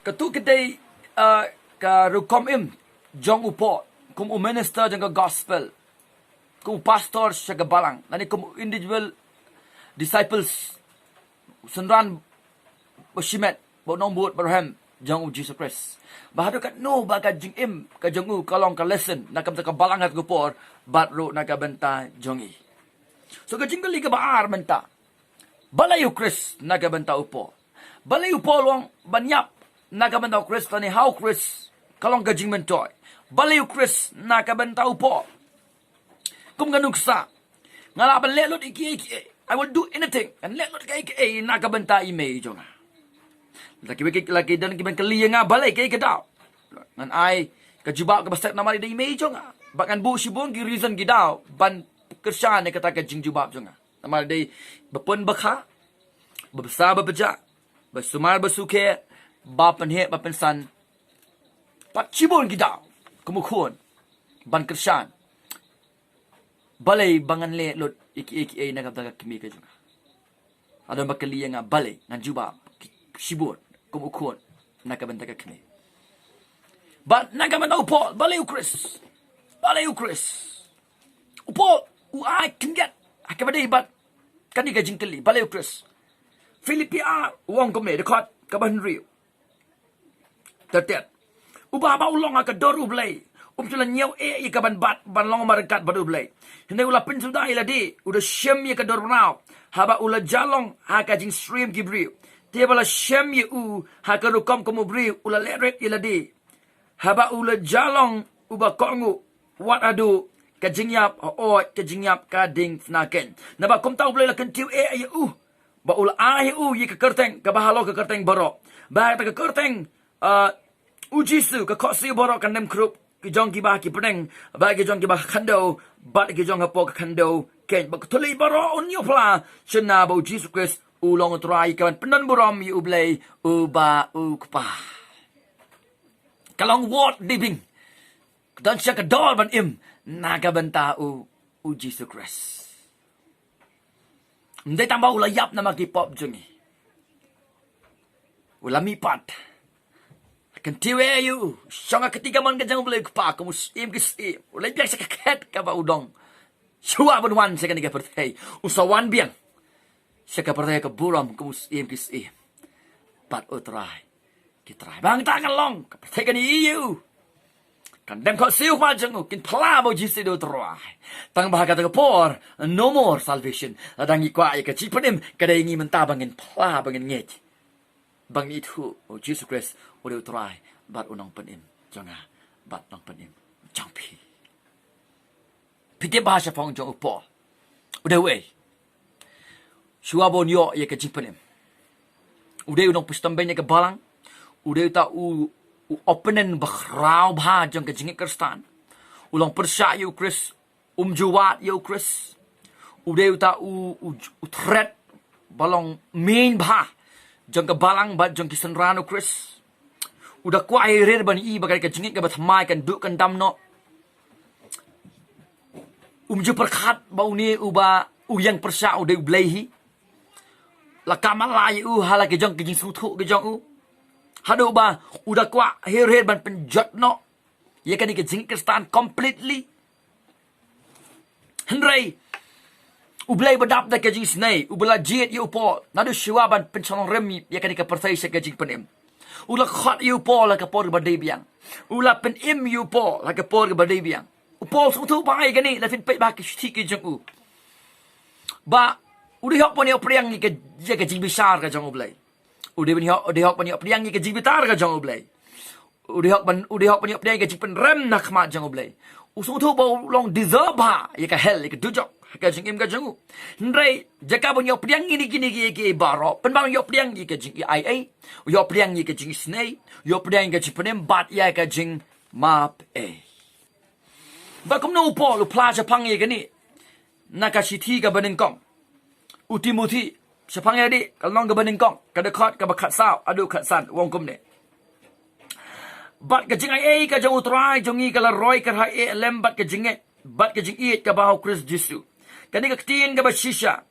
ketu kedai ka rukom im jong upo kum minister jang gospel kum pastor syaga balang nani kum individual disciples senran besimet bo nong buat berhem jang Jesus Christ bahadu kat no baga jing im ka jong u kalong ka lesson nakam ka balang hat gupor bat ro naga benta jongi so ka jinggali ka baar menta balayu Chris naga benta upo balayu upo long banyap naga benta Chris tani how Chris kalong ka jingmyntoi balayu Chris naga benta upo kum ganuksa ngalaban lelot iki I will do anything and lelot iki naga benta ime jonga laki dan kiban kali nga balai kay kadaw nan ai kajubak ka basta namari day may jonga bakan bu sibon ki reason gidaw ban kersa ne kata ka jingjubab jonga namari day bapun bakha babsa babaja basumar basuke bapan he bapan san pat sibon gidaw kumukun ban kersan balai bangan le lot iki ay nakabda kimi ka jonga ada bakali nga balai nan jubab sibon kumukun nakabenta ka kimi but nakabenta upo balay Chris upo I can get akabadi but kani ka jingkali balay Chris Philippi wong kome dekat kaban rio tetet uba ba ulong ka doru blay sila nyaw ikaban bat ban long markat badu blay hindi ula pinsuda iladi udah shem ka doru now haba ula jalong haka jing stream gibri dia bala shem u haka rukam kumubri ula leret iladi haba ula jalong uba kongu wat adu kajingyap o kajingyap kading fnaken naba kum taw blay lakan tiu ba ula yi ka kerteng ka bahalo ka kerteng baro ba ta ka kerteng ujisu ka khosi baro kan nem krup ki jong ki ba ki pedeng ba ki jong ki ba khando ba ki jong hapo ka khando ken ba thuli baro on yo pla chena ba Jesus Christ ulong trai kan penan buram yu blay uba ukpa kalong word living dan siya kadol ban im nagabanta u Jesus Christ hindi tambah ulayap na magipop jungi ulamipat akan tiwe yu siyang ketiga man kajang ulay ukpa kamusim kisim ulay biyak sa kaket ka ba udong siya banwan siya kaniga pertay usawan biyang siya kapartay ka buram kamusim kisim pat utray kitray bang takan long kapartay ka ni iyo kan dem ko siu ma jang kin pla mo jisi do trai tang bahaga ta por no more salvation adang ikwa ka chipanim kada ingi menta bangin pla bangin nget bang itu o Jesus Christ o do trai bat unang panim janga bat nang panim jampi pite bahasa pong jong po udah we shua bon yo ka chipanim udah unang pustamben ka balang udah ta openen bakrau bha jong ka jingit kerstan ulang persya yu Chris juwat yu Chris udah ta threat balong main bha jong ka balang ba jong ki sanrano Chris udah kwai rer ban I bagai ka jingit ka bathmai kan du kan damno ju perkhat bau ni uba yang persya udah blehi la kamalai hala ke jong ki jing suthu ke jong hado ba udah kwa her ban penjot no ya kan ke stand completely Henry ublay badap da ke jing snai ubla jet yu po nadu shiwa ban penchong remi ya kan ke pertai se ke jing penim ula khat yu po la ke por ba de biang ula pen im yu po la ke por ba de biang upo su tu bai ke ni la fin pe ba ke shti ke jong u ba udah hok pon yo priang ni ke jing besar ke jong ublay udah hok banyak priang ni ke jing bitar ka jong oblay udah hok banyak priang ke jing pen rem nak ma jong oblay usung thu bo long deserve ha ya ka hell ka dujok ka jing im ka jong ndrei jaka banyak priang ni kini ke baro pen bang yo priang ni ke jing ia yo priang ni ke jing snai yo priang ke jing penem bat ya ka jing map ba kom no po lu plaza pang ye ke ni nakashiti ka banengkong utimuti sepang ya di kalau nggak banding kong kada khat ka bakat sao adu khat san wong kum ne bat ka jing ai ka jong utrai jongi kala roy ka hai lembat ka jinge bat ka jing it ka bahu Chris Jisu kani ka tin ka ba shisha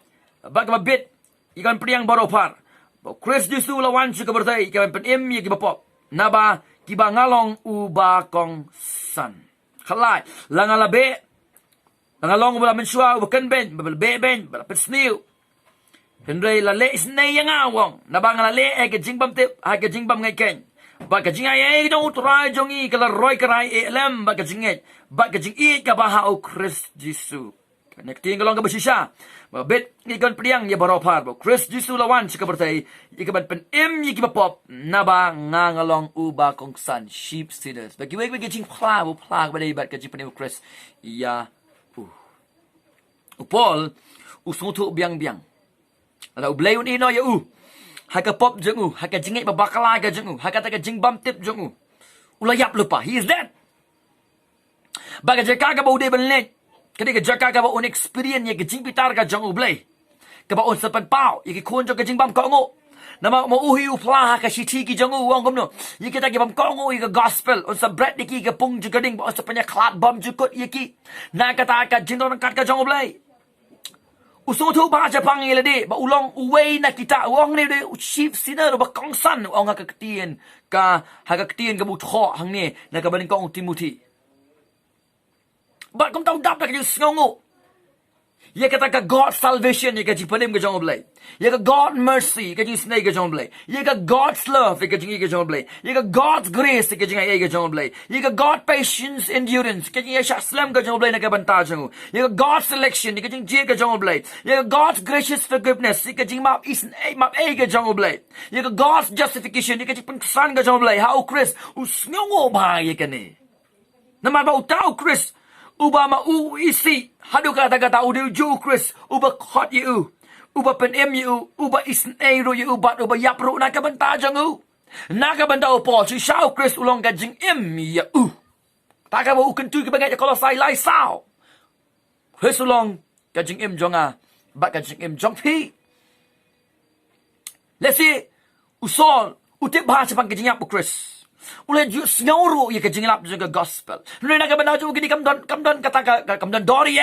ba ka bit ikan priang baro par Chris Jisu lawan su ka bertai ka pen em ye ki bapop naba kiba ngalong uba kong san. Khalai langalabe langalong ubala mensua ubakan ben babelbe ben balapet sniu. Henry la le isnay yang awang naba ngalale ay ka jingbam tip ay ka jingbam ngay ken. Ba ka jingay ay dong utray jongi kala roy karay elam ba ka jingay ba ka jingi ka baha o Christ Jesus. Nekting kalong ka basisya. Mabit ngikan priang ya baropar bo Christ Jesus lawan sa kabartay ikaban pen im yikipapop naba ngangalong uba kong san sheep sinners bagi wek jing pla bo pla ba dei bat ka jing pen Christ ya Paul usung biang ada ublay un ino ya haka pop jeng haka jingai babakala ka jeng haka ta ka jing bam tip jeng ulayap lupa he is dead baga jaka ka bo de benlet kadi ka jaka ka ba on experience ye ka jing pitar ka jong ublay ka ba on sa pagpao ye ki kun jong ka jing bam ko ngo na mauhi upla ka shiti ki jong uang gumno ye kita ki bam ko ngo ye ka gospel on sa bread ki ka pung ju gading ba on sa panya klat bam ju kot ye ki na ka ta ka jing dong kat ka jong ublay usung thu ba cha pang ye de ba ulong uway na kita uang ne de chief sinner ba kong san uang ka ketien ka ha ka ketien ka bu tho hang ne na ka ban kong Timothy. But kung tahu dapat kayo sengongo. Ya kata ka God salvation, ya kaji panim ka jong oblay. Ya ka God mercy, kaji snay ka jong oblay. Ya ka God's love, ya kaji ka jong oblay. Ya ka God's grace, ya kaji ka jong oblay. Ya ka God patience, endurance, kaji ya slam ka jong oblay na ka banta jong. Ya ka God selection, ya kaji ka jong oblay. Ya ka God's gracious forgiveness, ya kaji map ka jong oblay. Ya ka God's justification, ya kaji pengkesan ka jong oblay. How Chris, usngongo ba ya kani. Naman ba utaw Chris? Uba ma isi hadu kata udah ju Chris uba khot yu uba pen em yu uba isn ro yu uba yapru na ka banta jang na ka banta opo si shao Chris ulong ka jing em ya ta ka ba kan tu ka bagai kalau sai lai sao Chris ulong ka jing em jonga ba ka jing em jong phi let's see usol utip bahasa pang ka jing yap Chris Ulai jus ngauru ye kajing lap juga gospel. Nuna na kabana ju gini kamdon kata kamdon dori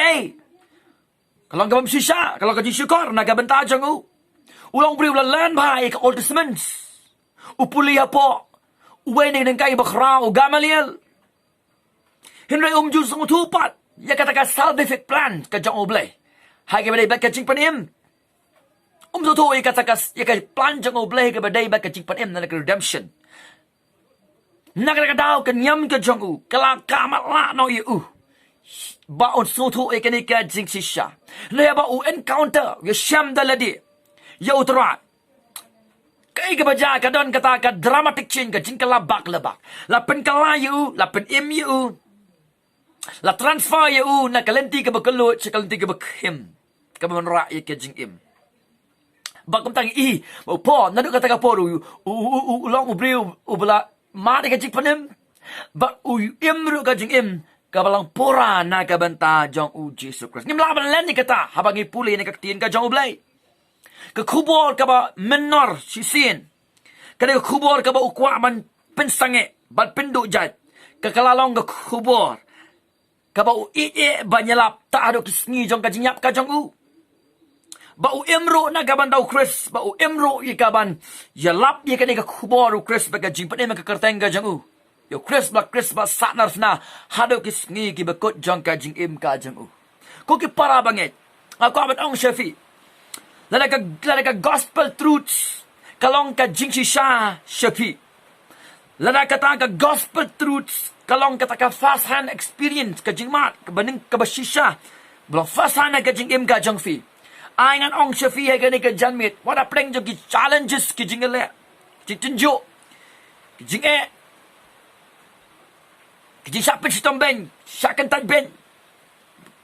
Kalau kabam sisa, kalau kajing syukor na kabanta jangu. Ulang beri ulang land bahai ke Old Testament. Upuli apa? Uwe ni nengkai bakrau Gamaliel. Henry jus ngutupat. Ya kata ka salvific plan kajang oblay. Hai kabadai bat kajing panim. Tutu ye kata ka ya plan jang oblay kabadai bat kajing panim na redemption. Nakakadaw kanyam ka jongu kala kamatla no yu ba on soto ekanika jing sisha le ba u encounter ya sham daladi ya utra kai ka baja ka don kata ka dramatic change ka jing kala bak labak la pen kala yu la pen im yu la transfer yu na kalenti ka bakalo chikalenti ka bakhim ka manra ya ka jing im bakum tang mo po nadu kata ka po long ubriu ubla ma de kajik panem ba u imru kajing im kabalang pura na kabanta jong u Jesus Christ ngim laban len ni kata habangi puli ni kaktien ka jong ublay ka kubor ka ba menor sisin kada kubor ka ba ukwa man pensange bat pendu jat ka kalalong ka kubor ka ba u banyalap ta ado kisngi jong kajing yap ka jong u ba u emro na gaban daw Chris ba u emro ikaban yalap ye kani ka kubor Chris ba ka jing panem ka karteng ka jang yo Chris ba sanar na hado kisngi ki bakot jong ka jing im ka jang ko ki para banget ako abat ong shafi lala ka gospel truths kalong ka jing shisha shafi lala ka ta ka gospel truths kalong ka ta ka first hand experience ka jing mat ka baning ka bashisha blo first hand ka jing im ka jang fi Aingan ong shafi hai gani ka janmit. Wada pleng jo ki challenges ki jingale. Ki tunjuk. Ki jing Ki jing sapin sitom ben. Syakan taj ben.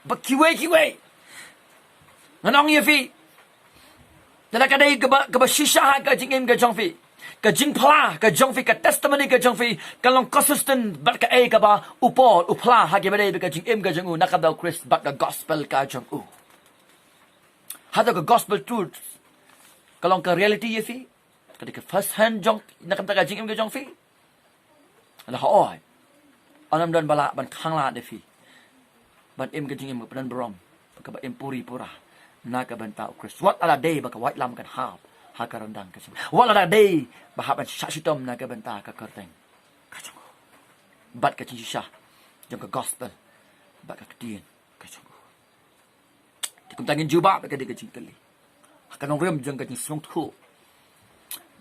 Ba kiwe. Ngan ong yafi. Dala kadai ka ba shisha ha ka jing im ka jong fi. Ka jing pala ka jong fi ka testimony ka jong fi. Kalong consistent bat ka ka ba upol upla ha ki badai ka jing im ka jong nakadaw Christ bat ka gospel ka jong Hada ka gospel truth. Kalau ka reality ye fi, ketika first hand jong nak kata jing im ke jong fi. Ala hoy. Anam dan bala ban khang la de fi. Ban im ke jing im ban brom. Ka ba im puri pura. Na ka ban ta Chris. What ala day ba ka white lam kan hab. hakarandang kacang. Wala da day bahaban syasitom na kabenta ka kerteng kacang. Bat kacang shisha jong ka gospel bat ka kedien kacang. Tikum tangin juba ba ka de kacang kali. Hakanong rem jong kacang song thu.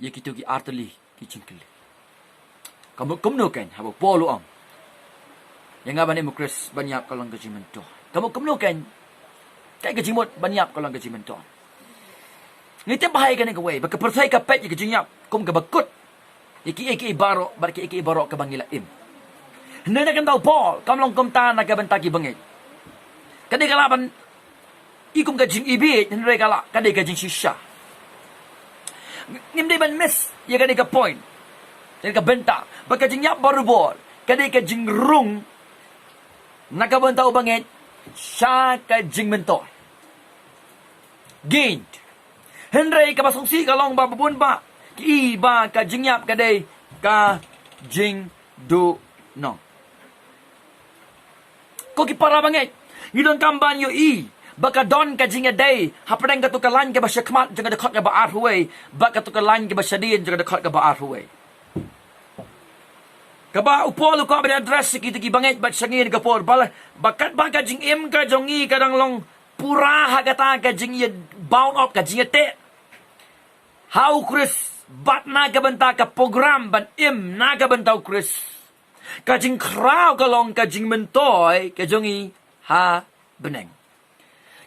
Ye kitu ki arteli kacang kali. Kamu kumnuken habo polo ang. Yang ngaban mo Chris banyap kalang kacang mento. Kamu kumnuken kay kacang mot banyap kalang kacang mento. Ngiti bahaya ka ni kaway. Baka percaya ka pet yung kajinyap. Kung ka bakut. Iki baro. Barki iki baro ka bangilaim. Hindi na kantaw Paul. Kamlong kumta na kabantaki bangit. Kadi kalaban. Ikum kajing ibit. Hindi kala. Kadi kajing sisya. Ngimdi ban miss. Ya kadi ka point. Kadi ka benta. Baka kajinyap baru bol. Kadi kajing rung. Nakabantaw bangit. Siya kajing mentoi. Gained. Henry ka basungsi ka long bababun ba? Ki ba ka jingyap ka day ka jing do no. Ko ki para bangit. Ngidon kamban yo baka don ka jinga day hapadang ka tukalan ka ba syakmat jaga dekot ka ba arhuway baka tukalan ka ba syadin jaga dekot ka ba arhuway. Kaba upolo ko ba address kita ki bangit bat syangin ka por bala bakat ba ka jing im ka jongi kadang long pura hagata ka jing ye bound up ka jing te. How Chris bat nagabanta ka program ban im nagabanta Chris. Ka jing kraw ka long ka jing mentoi ka jongi ha beneng.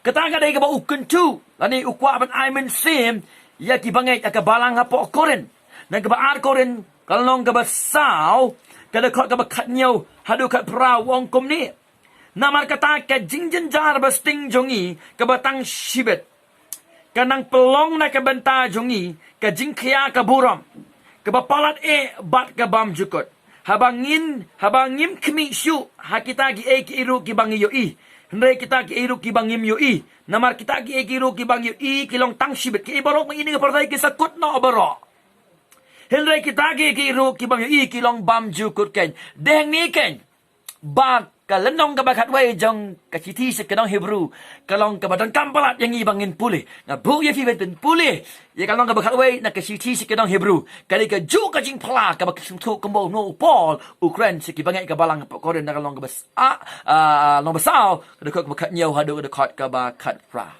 Kataga day ka ba ukun tu lani ukwa ban I men sim ya ki bangay ka balang ha po koren. Nagbaar koren kalong ka ba saw kada ka ba katnyaw hadu kat praw wong kom ni. Namar kata ka jingjen jar basting jongi kabatang shibet. Kanang pelong na kabenta jongi ka jingkya ka buram. Kabapalat bat ka bam jukot. Habangin kmi syu hakita gi ki iru ki bang yo Hendai kita ki iru ki bang yo Namar kita ki iru ki bang yo kilong tang shibet ki ibarok mang ini pertai ki sakut no baro. Hendai kita ki iru ki bang yo kilong bam jukot ken. Deng ni ken. Bak kalenong ka bakat way jong kachiti sa kanong Hebrew kalong ka badang kampalat yang ibangin puli nga bu ya fi ben puli ya kalong ka bakat way na kachiti sa kanong Hebrew kali ka ju ka jing pala ka baksuntu kumbo no Paul Ukraine sa kibangay ka balang pa koren na kalong ka bas long basaw kada ka bakat nyaw hadu kada ka bakat pra.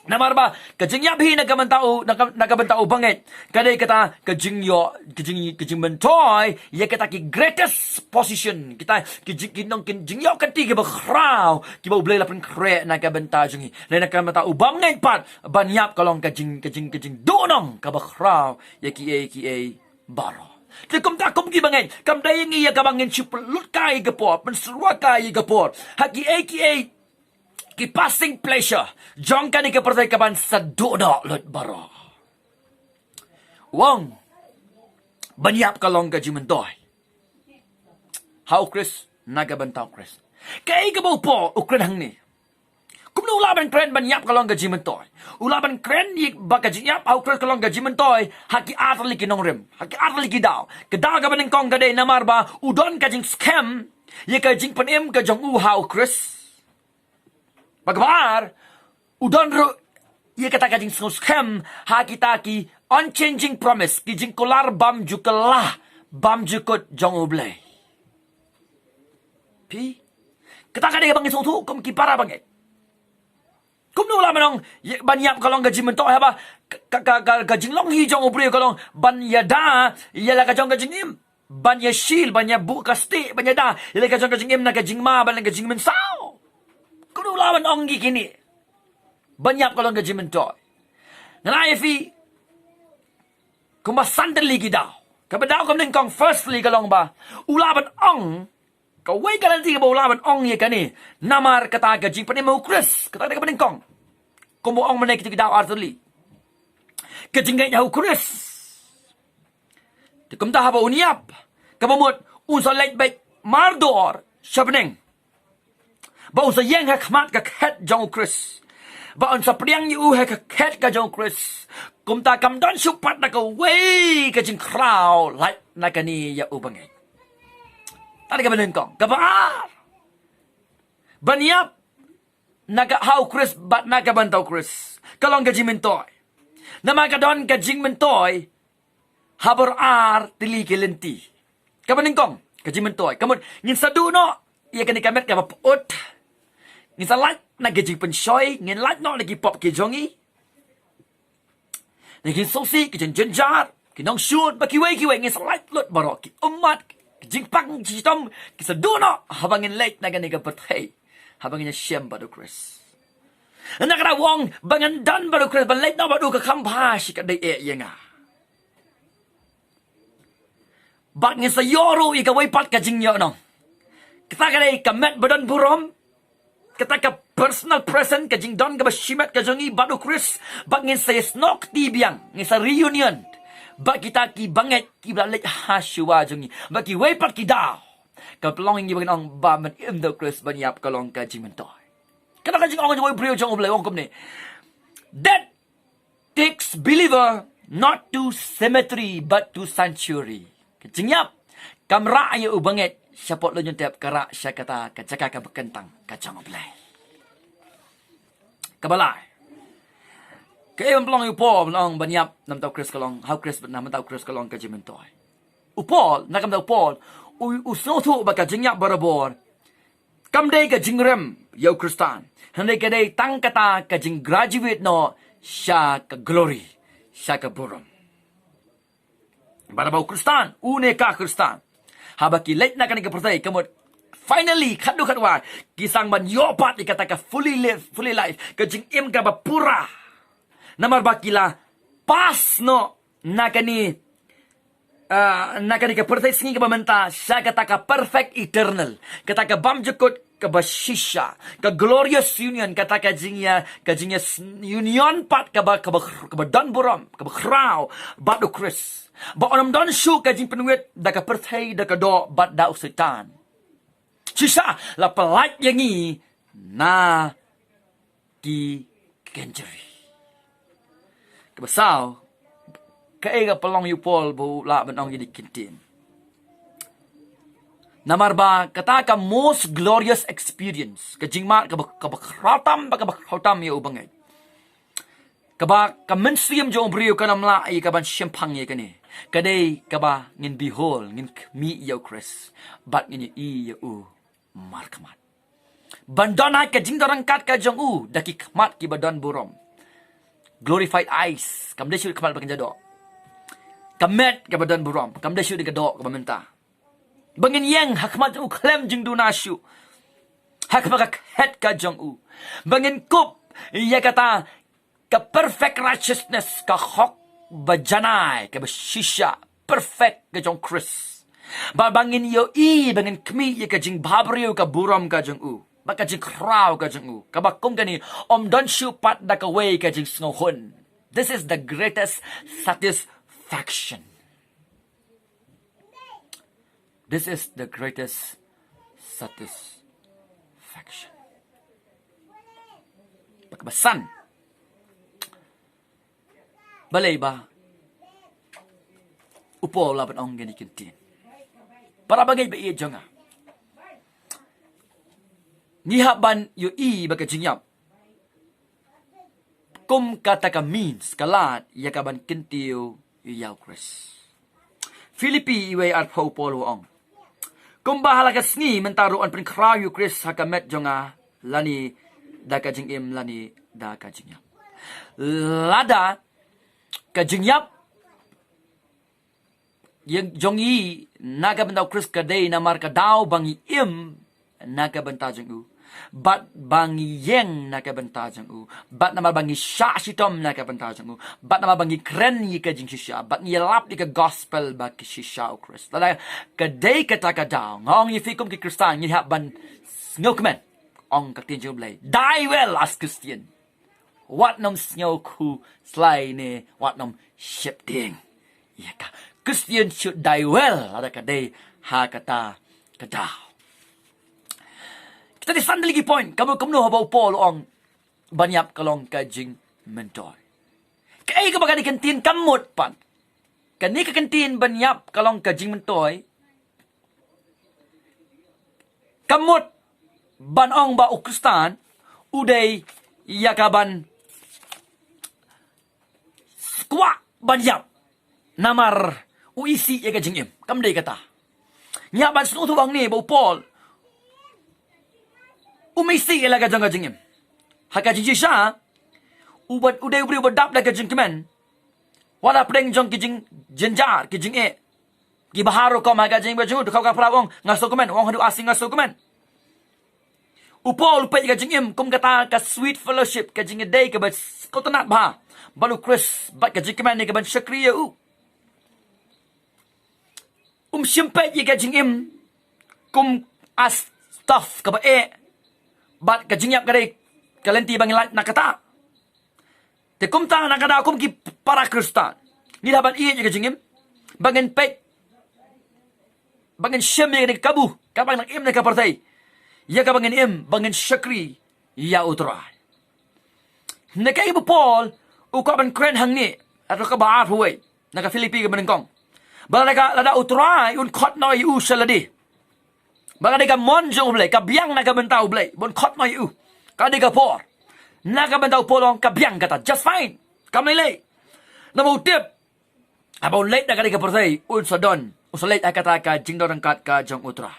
Namar ba kajing yabhi nagabantao bangit kadai kata kajing mentoi ya kata ki greatest position kita kinong kajing yo kati ki bakraw ki ba blay lapin kre nagabanta jingi na nakamantao bangit pat banyap kalong kajing donong ka bakraw ya ki baro. Tikum takum ki bangit kam dayeng iya ka bangin chupelut kai gapor mensurwa kai gapor haki ki passing pleasure. Jong ka ni ka percaya kaban sa dodo lot baro. Wong. Banyap ka long ka jimantoi. How Chris? Nagabantao Chris. Kaya ka ba po ukran hang ni? Kung ulaban kren banyap ka long ka jimantoi. Ulaban kren yik baka jinyap how Chris ka long ka jimantoi. Haki atali kinong rim. Haki atali kidaw. Kidaw ka ba ng kong kaday namar ba udon ka jing scam. Yik ka jing panim ka jong how Chris. Pagbar, udon ro, iya kata kajing scam, ha kita ki unchanging promise, ki jing kolar bam jukalah, bam jukot jong ublay. Pi, kata kada bangit sungtu, kum ki para bangit. Kum nula manong banyap kalong gaji mentok haba, gajing long hi jong ublay kalong ban yada, yala kajong gajing im. Ban yashil, ban yabu kasti, ban yada, yala kajong gajing im na gajing ma, ban gajing mensaw. Kuno lawan onggi kini. Banyak kalau gaji mentoi. Nalai fi. Kumasan lagi daw. Kabadaw kam ningkong firstly kalong ba. Ulaban ong. Kaway ka lang tiga ba ulaban ong ye kani. Namar kata gaji pa ni mo Chris. Kata ka pa ningkong. Kumu ong manay kiti daw artuli. Kajingay daw Chris. Tikum ta haba uniap. Kabamot unsa late bait mardor. Shabning. Ba unsa yang hakmat ka khat jong Chris. Ba unsa priang yu ha ka khat ka jong Chris. Kumta kam don supat na ka way ka jing kraw like na kani ya ubangay. Tadi ka banin kong. Kabaar. Banyap naga how Chris bat nagabantaw Chris. Kalong ka jimintoy. Nama kadon ka jingmyntoi habor tili kelenti. Kabaningkong ka jingmyntoi. Kamun ngin sadu no ia kani kamet ka baput. Ngin salat na ka jingpensyoi, ngin lat no lagi pop ke jongi. Ngin sosi ke jenjar, ke nong syut bakiwai ngin salat lut barok ki umat jingpang jitom ki sadu no habangin late na kani ka patay. Habangin syem badu Chris. Nakara wong bangan dan baru Chris ban late no badu ka kampa si ka dai yenga. Bak ngin sayoro ika waipat ka jingyo no. Kita kadai kamet badan burom. Kita ka personal present ka jingdon ka bashimet ka jongi badu Chris. Bak ngin saya snok ti biang ngin sa reunion. Bak kita ki banget ki balik haswa jongi. Bak ki waipat ki daw. Ka pelonging gi bangan ba man indo Chris banyap kalong ka jingmyntoi. Kata ka jing ong joi brio jong oblai ong komne. That takes believer not to cemetery but to sanctuary. Jingyap kamra ayo ubanget syapot lo nyuntep kara sya kata kacaka ka bekentang kacang oblai. Kabalai. Ke pelong upo long banyap nam tau Chris kalong how Chris nam tau Chris kalong ka jingmyntoi. Upol nakam tau upol usno tu baka jingyap barabor. Kamdai ka jingrem yo Kristan. Handai kadai tang kata ka jing graduate no sya ka glory, sya ka burom. Barabau Kristan, une ka Kristan. Habaki late na kani ka pertai kamot finally khatduh khatwa kisang ban yopat ikata ka fully life ka jing im ka bapura. Namar bakila pas no nakani ka pertai singi ka bamenta sya kata ka perfect eternal. Kata ka bam jukut ka bashisha, ka glorious union, kata ka jingya union pat ka ba dan buram, ka ba kraw, badu Chris. Ba onam don shu ka jing penuit da ka perthai da ka do bat da usitan. Shisha la pelat yangi na ki kenjeri. Kebasaw, ka ega pelong yupol bu la benong jadi kintin. Namarba kata ka most glorious experience ka jingmat ka bakratam ya ubangay. Ka mensiam jo brio ka namla ay ka ban siyempang ya kani. Kadai ka ba ngin behold ngin mi ya Chris bat ngin i ya u markamat. Bandana ka jingdarang kat ka jong u daki kmat ki badan burom. Glorified eyes kam desu kmat bakan jado. Kamet ka badan burom kam desu di kadok ka bamenta. Bangin yang hakmat u klem jing dunasyu. Hakmat het ka jong u. Bangin kup ya kata ka perfect righteousness ka hok bajanai ka bashisha perfect ka jong Chris. Bangin yo bangin kmi ya ka jing babriyo ka buram ka jong u. Baka jing kraw ka jong u. Kabakum kani om don shu pat da ka way ka jing sngohon. This is the greatest satisfaction. This is the greatest satisfaction. Pagbasan. Balay ba? Upo laban ang ganikintin. Para bagay ba iya dyan nga? Nihaban yu baga jingyap. Kum kata ka means kalat yakaban kintiyo yaw Chris. Filipi iway at polo ang. Kung bahala ka sngi mentaruan prin krayo Chris hakamet jonga lani da ka jingim lani da ka jingyap. Lada ka jingyap yang jongi naga bentaw Chris kaday na marka daw bangi im naga benta jongu. Bat bangi yeng nakabanta jang u. Bat nama bangi sya sitom nakabanta jang u. Bat nama bangi kren yi ka jing shisha. Bat ngelap di ka gospel ba ki shisha o Christ. Lala kadai kata ka daw. Ngong yi fikum ki Kristan yi hap ban ngokmen. Ong kaktin jom lay. Die well as Christian. Wat nom snyo ku slay ne. Wat nom shifting. Ya ka. Christian should die well. Ada kadai ha kata ka daw. Tadi sandal lagi point. Kamu habau pol ong banyap kalong ka jingmyntoi. Kaya ka baga di kantin kamot pan. Kani ka kantin banyap kalong ka jingmyntoi. Kamot ban ong ba ukristan uday yakaban banyak namar uisi ya ka jingim kam dei kata nya ban snu tu bang ni bo Paul umisi ya ka jingim haka jiji sha ubat udai ubri ubadap la ka jingmen wala preng jong ki jing jenjar ki jing ki baharo ko ma ka jing ba jung tu kau ka prawong ngaso komen wong hadu asing ngaso komen Upol pe ka jingim kum kata ka sweet fellowship ka jing day ka ba ko tanat ba balu Chris bat ka jingman ni ka ban syakriya simpe ka jingim kum as stuff ka ba bat ka jingyap ka day kalenti bang nakata te kum ta nakada kum ki para Kristan ni daban ka jingim bangin pe bangin syem ni kabu ka bang nak na ka partai ya ka bangin bangin syakri ya utrai nakai bu Paul u ka ban kren hang ni atau ka ba huai naka Filipi ka banengkong bala ka lada utrai un khot noi u saladi bala ka mon jong blai ka biang naka bentau blai bon khot noi u ka de ka por naka bentau polong ka biang kata just fine kam lei namo tip abon late naka de ka portai un sadon usalit kata ka jingdon angkat ka jong utrai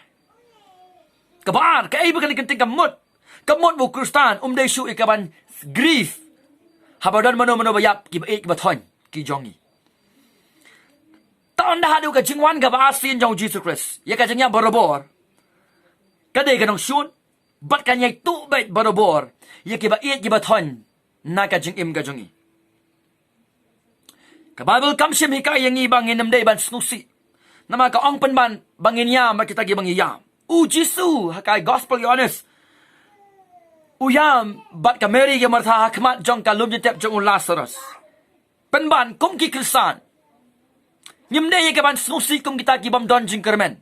kabar ka iba kan kenting kamot bu Kristan day shu ikaban grief habadan mano bayap ki ba thon ki jongi taon dah hadu ka jingwan ka ba asin jong Jesus Christ ya ka jingya borobor ka de ka nong shun bat ka nyai tu bait borobor ya ki ba thon na ka jingim ka jongi ka Bible kam sim hikay yang ibang inamday ban snusi nama ka ong penban bangin yam kita gi bang yam Jisu hakai gospel honest uyam bat ka Mary ke Martha hakmat jong ka lum jetep jong Lazarus penban kum ki Kristan nyimde ye ke ban snusi kum kita ki bam don jing kermen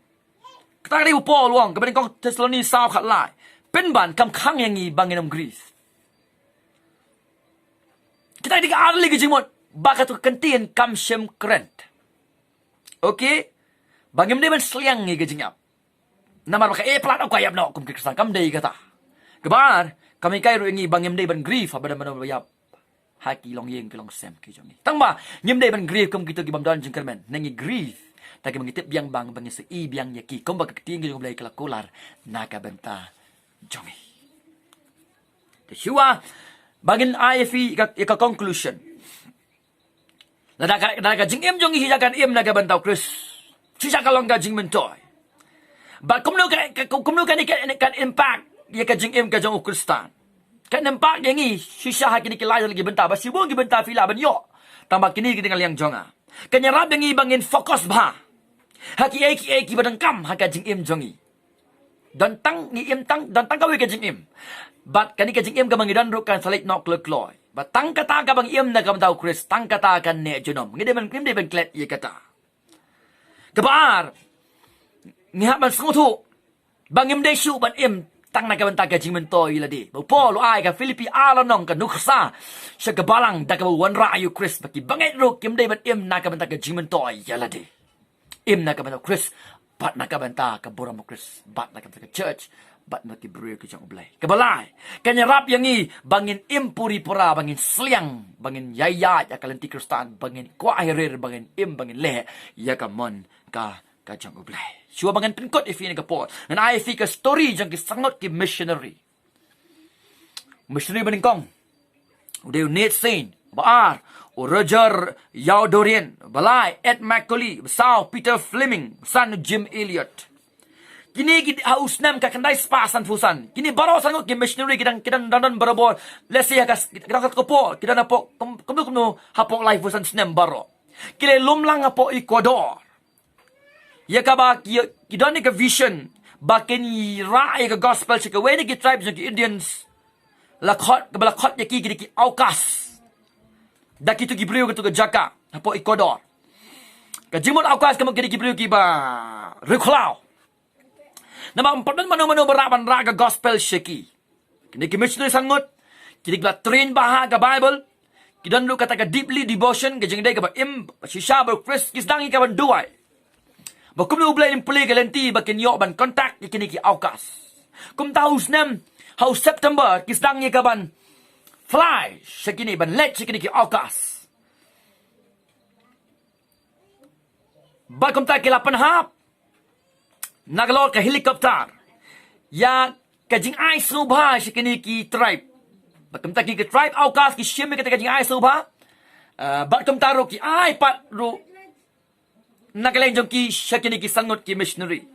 kita ri Paul wong ke ben kong Thessaloni sao khat lai penban kam khang yang i bangin Greece kita di ka arli ke jingmot bakatu kentien kam shem krent okay bangim de ban sliang ngi ke jingyap namar baka plat au kayap no kum Kristan kam dei kata kebar kami kai ru ngi bangim dei ban grief abada mana bayap haki long yeng kilong sem ki jongi tangba nyim dei ban grief kum kita ki bam don jingkermen nangi grief ta ki mangitip biang bang bangi se i biang yaki kum baka ting ki jong blai kala kolar naka benta jongi the shua bagin IFE ka conclusion nada ka jingim jongi hijakan im naga bentau Chris sisa kalong ka jingmyntoi but kumno kan impact ya ka jingim ka jong Kristan kan impact yang ni sisa hakini kilai lagi benta basi buang gi benta fila ban yo tambah kini kita yang jonga kan nyarap yang bangin fokus bah haki eki badangkam haka jingim jongi dan tang ni im tang dan tang ka we ka jingim but kan ka jingim ka mangidan ru kan salik nok kloi but tang kata ka bang im na ka tau Chris tang kata kan ne junom ngide ban kim de ban klet ye kata kebar ngihat ban sengutu bangim de shu ban im tang na ka banta ka jingmyntoi ladi bo Paul ai ka Filipi alanong ka nuksa sa kabalang da ka wan rayu Chris baki bangai ro kim de ban im na ka banta ka jingmyntoi ladi im na ka banta Chris bat na ka banta ka boram Chris bat na ka banta ka church bat na ki bru ka jong blai kabalai kanya rap yang i bangin im puri pura bangin sliang bangin yaya ya kalenti Kristan bangin kwa hirir bangin im bangin le ya ka mon ka jong blai Shua bangan penkot ifi ni kapot. Dan I fi ka story jang ki sangot ki missionary. Missionary baningkong. Udah net saint. Baar. O Roger Yao Dorian. Balai. Ed Macaulay. Besau Peter Fleming. San Jim Elliot. Kini kita haus nam ka kandai spasan fusan. Kini baro sangot ki missionary kita dandan barabor. Let's say kita kapot. Kita napok. Kumno hapok life fusan snem baro. Kile lumlang hapok Ecuador. Ya kaba kidon ni ka vision bakin rai ka gospel sa kawai ni ki tribes ni Indians lakot ya ki aukas da kitu ki beliau ka jaka hapo Ecuador ka jimon aukas ka ki beliau ki ba reklau nama empat mano beraban ra ka gospel shaki kini ki missionary sangot kini ka train baha ka Bible kidon lu kata ka deeply devotion ka jingdai ka ba im shisha ba Chris kisdangi ka ban duai bakum lu blay pulih galanti bakin yo ban kontak ikini ki aukas. Kum tahu senam haus September kisdang ye kaban fly sekini ban let sekini ki aukas. Ba kum ta ke lapan hap. Nagalor ke helikopter. Ya ka jing ai subha shikini ki tribe. Ba kum ta ki tribe aukas ki shim ke ka jing ai subha. Ba kum ta ro ki ai pat ro. Nagaleng jong ki shikini ki sangot ki missionary.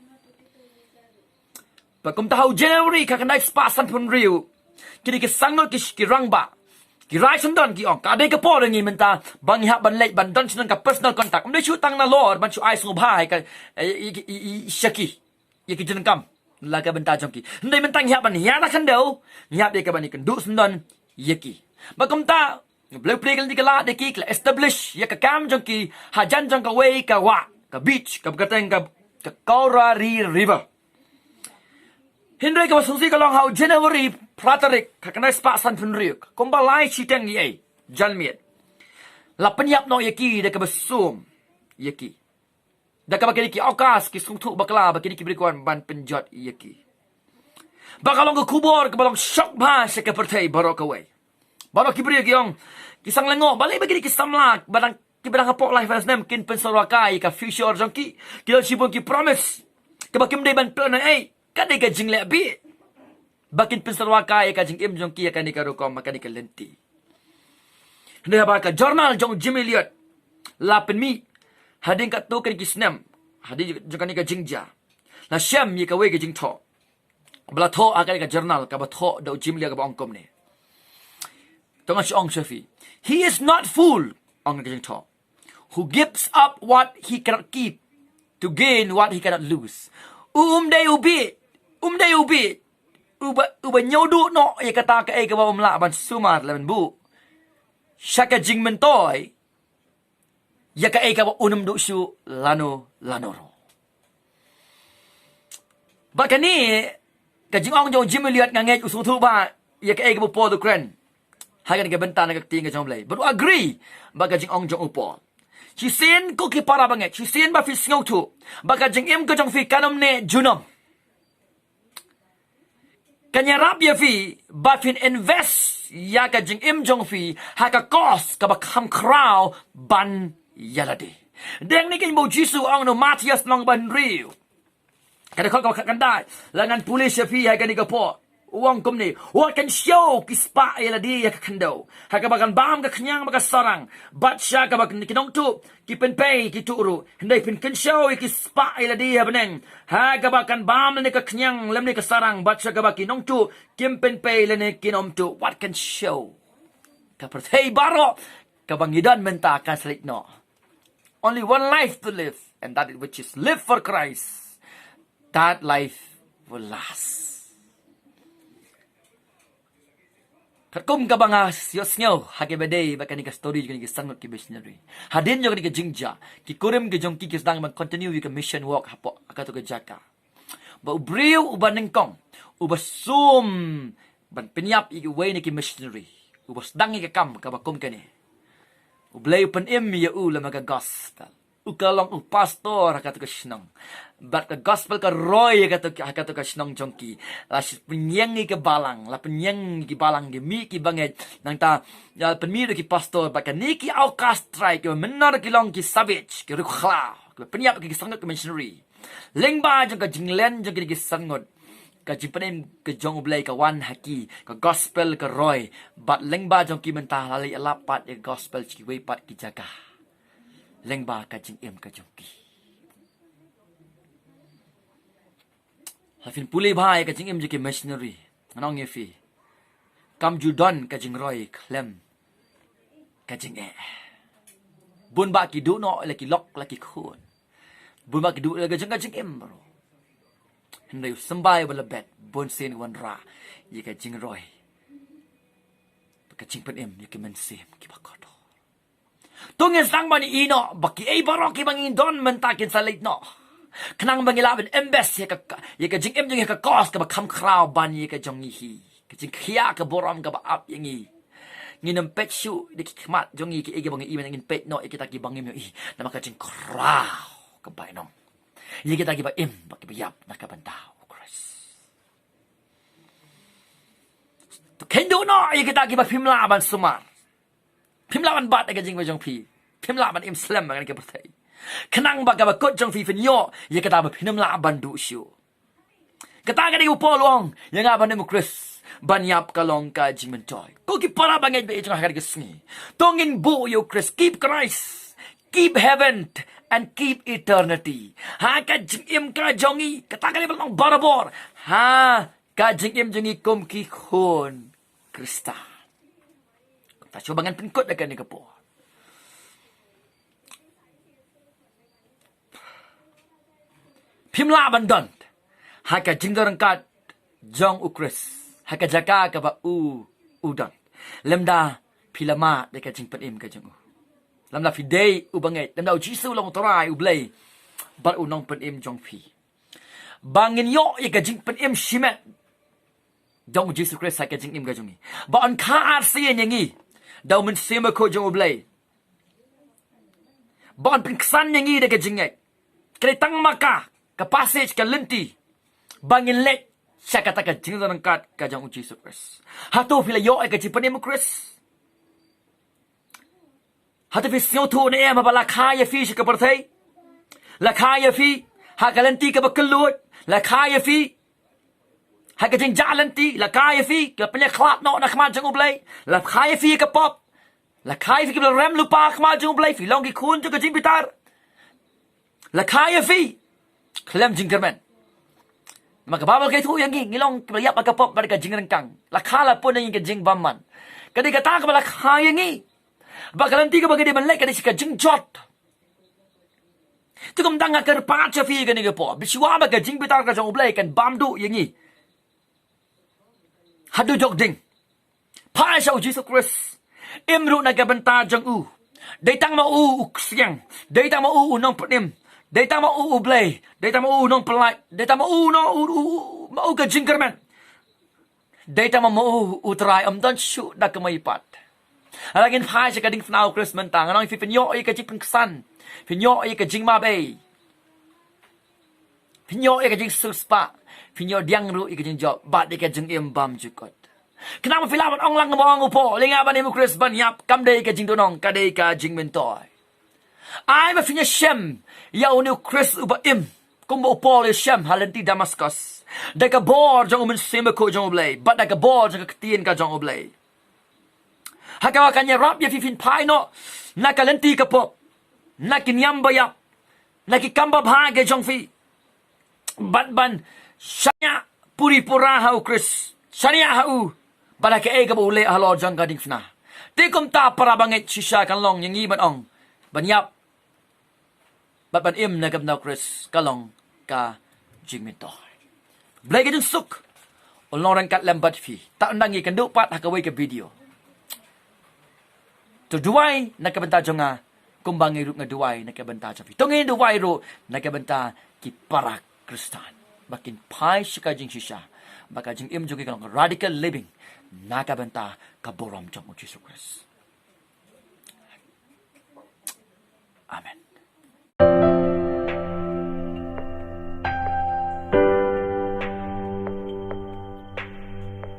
Ba kum ta hau January ka kanai spa san pun riu. Kini ki sangot ki rangba. Ki rai sundon ki ong ka de ka po ngi menta bang ha ban lei ban don chun ka personal contact mde chu tang na lord ban chu ai su bhai ka shaki ki jin kam la ka benta jong ki ndai men tang ha ban ya na khan deu nya de ka ban kan du sundon yeki ba kum ta blue play kan di ka la de ki establish ya ka kam jong ki ha jan jong ka way ka wa ka beach ka teng ka kaura river Hindai ka wasungsi ka long hau January pratarik ka kanai spa san pun riuk. Kumba lai chiteng ye jalmiet. La penyap no yaki de ka besum yaki. Da ka bakini ki aukas ki sungtu bakla bakini ki berikuan ban penjot yaki. Bakalong ka kubor ka balong shock ba sa ka pertai barok away. Barok ki beri ki ong kisang lengo balai bakini ki samlak badang ki badang hapok life as nem kin pensarakai ka future jongki ki sibon ki promise. Ka bakim dai ban plan ai Kadai ka jing lebi. Bakin pensarwaka ka jing im jong kia kani ka rukom makani ka lenti. Hendak ba ka jurnal jong jimiliot. Lapen mi. Hading ka to kani ki snem. Hading jong kani ka jingja. La syam ye ka we ka jing tho. Bala tho akani ka jurnal ka ba tho do jimilia ka ba ongkom ni. Tonga si ong shafi. He is not fool ong ka jing tho. Who gives up what he cannot keep to gain what he cannot lose. Day ubi. Uba nyodu no ya kata ka ka ba umla ban sumar laban bu. Syaka jingmyntoi. Ya ka ba unum du syu lanoro. Bakani ka jingong jong jimiliat nganget usung tu ba ya ka ba po du kren. Hagan ka benta na ka ting ka jong play. But agree ba ka jingong jong upo. Si sin ko ki para banget. Si sin ba fi sngau tu. Ba ka jingim ko jong fi kanom ne junom. Kanya rap ya fi, bafin invest ya ka jing im jong fi, ha ka cost ka ba kam kraw ban yalade. Deng ni kan bo Jisu ang no Matias long ban riu. Kada ko ka kandai, langan pulis ya fi ha ka ni ka po. Uang kum ni, what can show ki spa yalade ya ka kando. Ha ka bagan bam ka kanyang maka sarang, bat siya ka bag ni kinong tu, ki penpay ki turu. Hinday pin kan show ki spa yalade ya beneng. Ha ka bagan bam ni ka kanyang lam ni ka sarang, bat siya ka bag kinong tu, kim penpay ni kinom tu. What can show? Ka pertay baro, ka bangidan menta ka salik no. Only one life to live, and that which is live for Christ. That life will last. Katkum ka ba nga siyos nyo, hake baday, baka ni ka story, ka ni ka sangot ki missionary. Hadin nyo ka ni ka jingja, kikurim ka jong kikis dang mag-continue ka mission walk hapo, akato ka jaka. Ba ubriw, uba ningkong, uba sum, ban pinyap way ni ki missionary. Uba sedang ka kam, kabakum ka ni. Ublay upan ya ula maga gospel. Ukalong pastor, hakato ka sinong. But ka gospel ka roy hakato ka sinong jongki. Las penyengi ke balang, la penyengi ki balang mi ki banget nang ta ya penmiru ki pastor baka niki au strike menar ki long ki savage ki rukhla. Penyap ki sangat ke missionary. Lengba jong ka jinglen jong ki sangot. Ka jipanem ke jong ublay ka wan haki ka gospel ka roy. But lengba jong ki mentah lali alapat ya gospel ki wepat ki jaga. Lengba ka jing em ka jongki. Hafin pulih bhai ka jing em jiki missionary. Anong yefi. Kam judon ka jing roy klem. Ka jing Bun ba ki du no laki lok laki khun. Bun ba ki du laki jing ka jing em bro. Hendai sembai bala bet bun sen wan ra. Ye ka jing roy. Ka jing pen em yeki mensem ki bakodo. Tungin sang bani ino, baki barok ki bangin don mentakin sa late no. Kanang bangilaban embes ye ka jing em jing ye ka kos ka ba kam kraw ban ye ka jong hi. Ka jing khia ka boram ka ba ap yang i. Nginam pet shu de ki kmat jong i ki ege bangi i ngin pet no ikita ki bangim yo i. Nama ka jing kraw ka ba no. Ye kita ki ba em baki ba yap na ka bantao Christ. To kendo no ye kita ki ba pimla ban sumar. Pimlaban bat ka jing ba jong pi. Pimlaban im slam kan ka pertai. Kenang baga bakot jong fi finyo ye kata ba pinam la bandu syu. Kata ka di upo luang yang aban mo Chris banyap kalong ka jingmyntoi. Ko ki para bangay be jong hakar gisni. Tongin bu yo Chris keep Christ, keep heaven and keep eternity. Ha ka jingim ka jongi kata ka di balong barabor. Ha ka jingim jongi kum ki khon Krista. Ta cobangan penkot akan ni kepo. Pimla bandon. Haka jingdorangkat jong ukris. Haka jaka ka ba udon. Lemda pilama deka jing penim ka jong. Lemda fidei ubanget. Lemda ujisu long torai ublay. Bar unong penim jong pi. Bangin yo ka jing penim shimet. Jong ujisu kris haka jing im ka jongi. Ba on ka arsiyan yangi. Daw men sema ko jong ublay. Ba on pinksan yangi deka jingay. Kaya tang maka. Ka passage ka lenti. Bangin let. Siya katakan jingdorangkat ka jong ujisu kris. Hato pila yo ka jing penim kris. Hato fi siyo tu na ema ba lakaya fi siya kapartay. Lakaya fi. Hakalenti ka ba kalut. Lakaya fi. Hakajing jalanti. Lakaya fi. Ka penyaklat no na kama jong ublay. Lakaya fi ka pop. Lakaya fi ka bila rem lupa kama jong ublay. Fi longi kun jong ka jing bitar. Lakaya fi. Klem jingkerman. Maka babal kay tu yang ngilong kaya pagkapop barka jingrengkang. Lakala pun yang jing baman. Kadi kata ka bala kaya ngi. Bakalan tiga bagi dia melek kadi sika jingjot. Tu kum tanga ker pacha fi kani ke po. Bisiwa ba ka jing bitar ka jong ublay kan bamdu yang ngi. Hadu jok ding. Pa sa Jesus Christ. Imru na ka benta jong u. Datang ma u siang. Datang ma u nong penim. Data ma ublay, data ma nong pelai, data ma mau ka jingkerman. Data ma utrai dan shoot dak maipat. Alagin phai sa kading fnau Christmas tang anong pinyo ay ka jing pengsan. Pinyo ay ka jing mabay. Pinyo ay ka jing suspa. Pinyo diang ru ay ka jing job, bat ay ka jing imbam jukot. Kenapa filaman ong lang ngabawang upo, lingaban ni mo Christmas yap, kamday ka jing donong, kaday ka jingmyntoi. Ay mafinya Shem ya unu Chris uba im kung mo Paul Shem halanti Damascus daga bor jong umen sema ko jong oblay but daga bor jong katien ka jong oblay hakawa kanya rap ya fifin pai no nakalanti ka po nakinyamba ya nakikamba bhage jong fi ban shanya puri pura hau Chris shanya hau balaka e ka ule halo jong gading fna tikum ta para banget shisha kan long yang iban ong banyap Bapan im na gabnaw Chris kalong ka jingmyntoi. Blay ka dun suk. Ulong kat lambat fi. Tak undangi kan dupat hakaway ka video. To duway nakabanta jong nga kumbangi ru nga duway nakabanta jong fi. Tungin duway ru nakabanta ki para Kristan. Bakin pai shika jing shisha. Baka jing im jogi kalong radical living nakabanta kaborom jong Jesus Christ.